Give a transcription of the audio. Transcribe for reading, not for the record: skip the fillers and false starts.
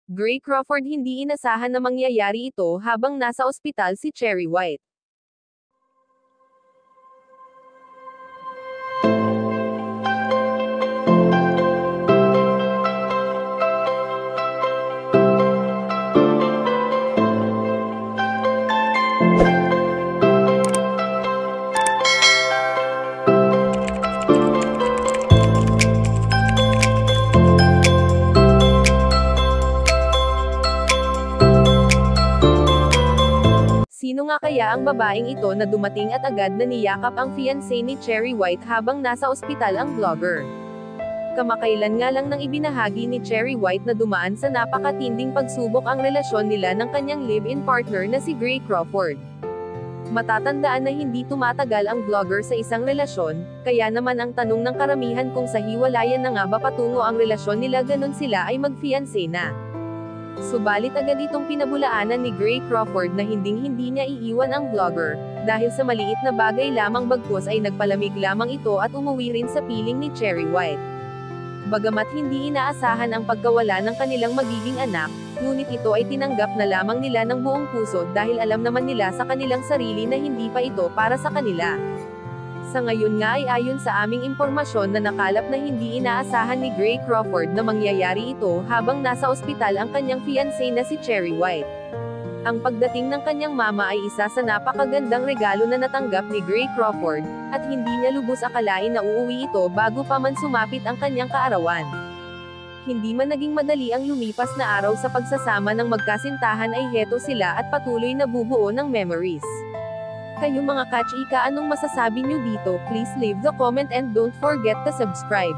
Gray Crawford hindi inasahan na mangyayari ito habang nasa ospital si Cherry White. Sino nga kaya ang babaeng ito na dumating at agad na niyakap ang fiancé ni Cherry White habang nasa ospital ang vlogger? Kamakailan nga lang nang ibinahagi ni Cherry White na dumaan sa napakatinding pagsubok ang relasyon nila ng kanyang live-in partner na si Gray Crawford. Matatandaan na hindi tumatagal ang vlogger sa isang relasyon, kaya naman ang tanong ng karamihan kung sa hiwalayan na nga ba patungo ang relasyon nila ganon sila ay mag-fiancé na. Subalit agad itong pinabulaanan ni Gray Crawford na hindi niya iiwan ang vlogger, dahil sa maliit na bagay lamang bagkus ay nagpalamig lamang ito at umuwi rin sa piling ni Cherry White. Bagamat hindi inaasahan ang pagkawala ng kanilang magiging anak, ngunit ito ay tinanggap na lamang nila ng buong puso dahil alam naman nila sa kanilang sarili na hindi pa ito para sa kanila. Sa ngayon nga ay ayon sa aming impormasyon na nakalap na hindi inaasahan ni Gray Crawford na mangyayari ito habang nasa ospital ang kanyang fiancé na si Cherry White. Ang pagdating ng kanyang mama ay isa sa napakagandang regalo na natanggap ni Gray Crawford, at hindi niya lubos akalain na uuwi ito bago pa man sumapit ang kanyang kaarawan. Hindi man naging madali ang lumipas na araw sa pagsasama ng magkasintahan ay heto sila at patuloy na bubuo ng memories. Kayo mga kachika, anong masasabi nyo dito? Please leave the comment and don't forget to subscribe.